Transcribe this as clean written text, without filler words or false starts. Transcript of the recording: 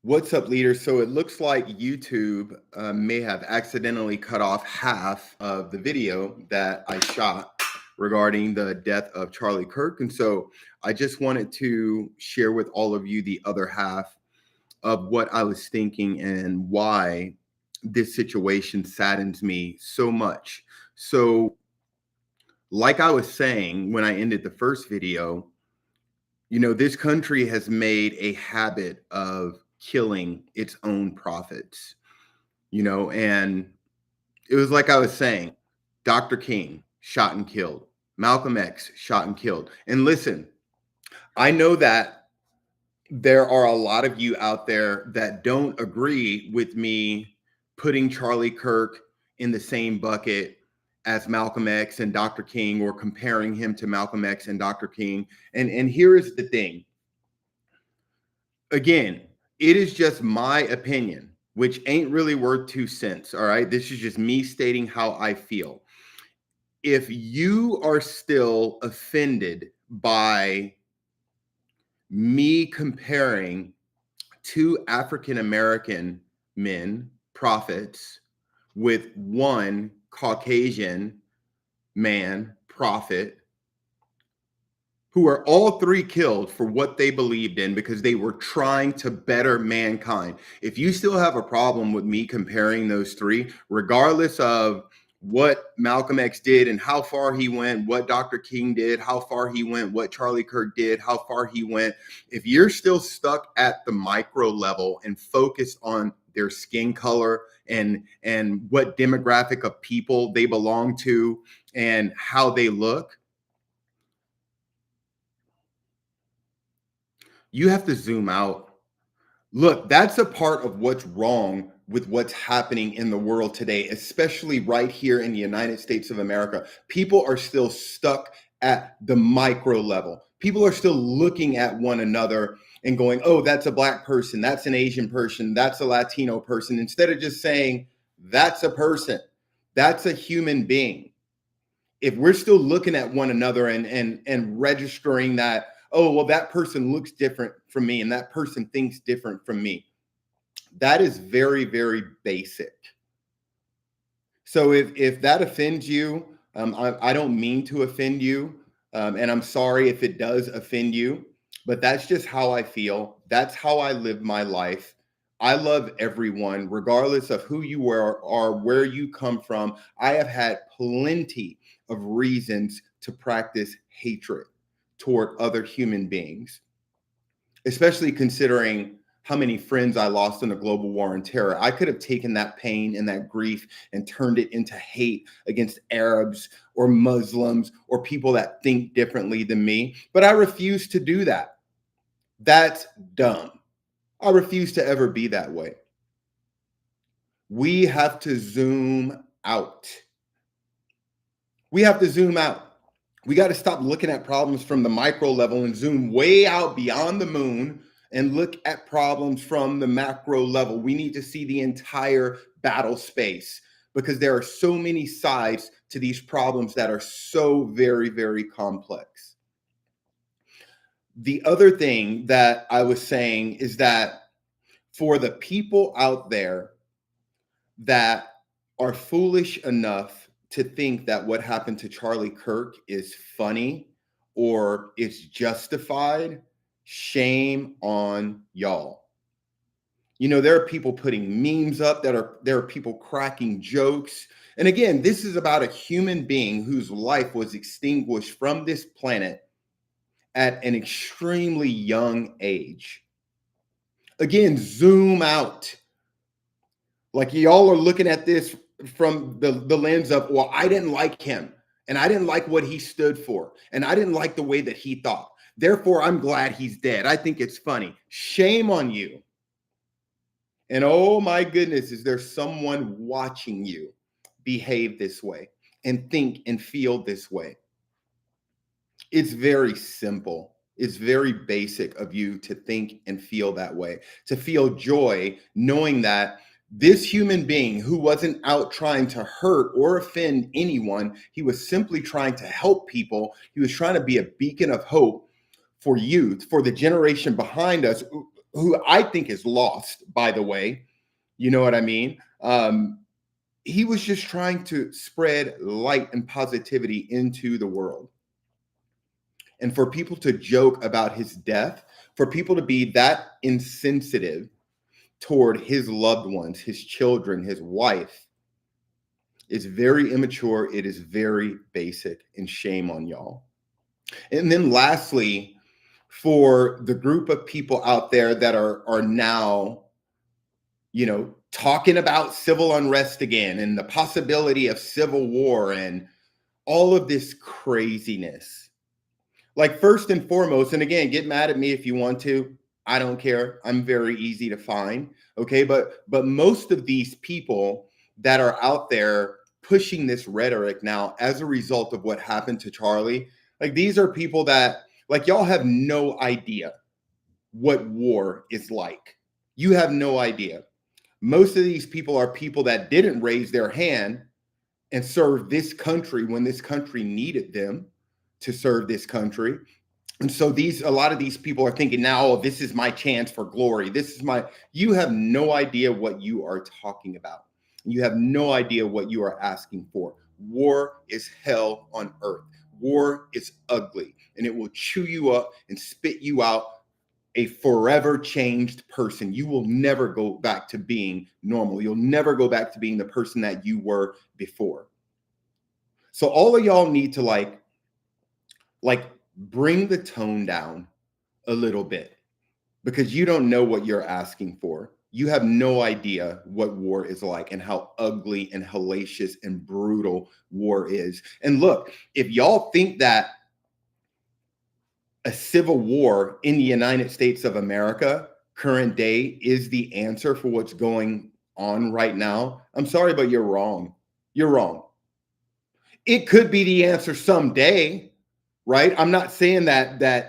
What's up, leaders? So it looks like YouTube may have accidentally cut off half of the video that I shot regarding the death of Charlie Kirk. And so I just wanted to share with all of you the other half of what I was thinking and why this situation saddens me so much. So, like I was saying when I ended the first video, this country has made a habit of killing its own prophets, and it was like I was saying, Dr. King shot and killed, Malcolm X shot and killed. And listen, I know that there are a lot of you out there that don't agree with me putting Charlie Kirk in the same bucket as Malcolm X and Dr. King, or comparing him to Malcolm X and Dr. King. And here is the thing. Again, it is just my opinion, which ain't really worth 2 cents. All right. This is just me stating how I feel. If you are still offended by me comparing two African American men, prophets, with one Caucasian man, prophet, who are all three killed for what they believed in because they were trying to better mankind. If you still have a problem with me comparing those three, regardless of what Malcolm X did and how far he went, what Dr. King did, how far he went, what Charlie Kirk did, how far he went, if you're still stuck at the micro level and focused on their skin color and what demographic of people they belong to and how they look, you have to zoom out. Look, that's a part of what's wrong with what's happening in the world today, especially right here in the United States of America. People are still stuck at the micro level. People are still looking at one another and going, oh, that's a Black person, that's an Asian person, that's a Latino person, instead of just saying, that's a person, that's a human being. If we're still looking at one another and registering that, oh, well, that person looks different from me and that person thinks different from me, that is very, very basic. So if that offends you, I don't mean to offend you, and I'm sorry if it does offend you, but that's just how I feel. That's how I live my life. I love everyone, regardless of who you are or where you come from. I have had plenty of reasons to practice hatred toward other human beings, especially considering how many friends I lost in the global war on terror. I could have taken that pain and that grief and turned it into hate against Arabs or Muslims or people that think differently than me, but I refuse to do that. That's dumb. I refuse to ever be that way. We have to zoom out. We have to zoom out. We got to stop looking at problems from the micro level and zoom way out beyond the moon and look at problems from the macro level. We need to see the entire battle space because there are so many sides to these problems that are so very, very complex. The other thing that I was saying is that for the people out there that are foolish enough to think that what happened to Charlie Kirk is funny or it's justified, shame on y'all. There are people putting memes up, there are people cracking jokes. And again, this is about a human being whose life was extinguished from this planet at an extremely young age. Again, zoom out. Like y'all are looking at this from the lens of, well, I didn't like him and I didn't like what he stood for and I didn't like the way that he thought. Therefore, I'm glad he's dead. I think it's funny. Shame on you. And oh my goodness, is there someone watching you behave this way and think and feel this way? It's very simple. It's very basic of you to think and feel that way, to feel joy knowing that this human being who wasn't out trying to hurt or offend anyone, he was simply trying to help people. He was trying to be a beacon of hope for youth, for the generation behind us who I think is lost, by the way. You know what I mean? He was just trying to spread light and positivity into the world. And for people to joke about his death, for people to be that insensitive toward his loved ones, his children, his wife, is very immature. It is very basic, and shame on y'all. And then lastly, for the group of people out there that are now, talking about civil unrest again and the possibility of civil war and all of this craziness. Like, first and foremost, and again, get mad at me if you want to. I don't care. I'm very easy to find. Okay. But most of these people that are out there pushing this rhetoric now as a result of what happened to Charlie, like, these are people that, like, y'all have no idea what war is like. You have no idea. Most of these people are people that didn't raise their hand and serve this country when this country needed them to serve this country. And so a lot of these people are thinking now, oh, this is my chance for glory. You have no idea what you are talking about. You have no idea what you are asking for. War is hell on earth. War is ugly, and it will chew you up and spit you out a forever changed person. You will never go back to being normal. You'll never go back to being the person that you were before. So all of y'all need to like bring the tone down a little bit, because you don't know what you're asking for. You have no idea what war is like and how ugly and hellacious and brutal war is. And look, if y'all think that a civil war in the United States of America, current day, is the answer for what's going on right now, I'm sorry, but you're wrong. You're wrong. It could be the answer someday, right? I'm not saying that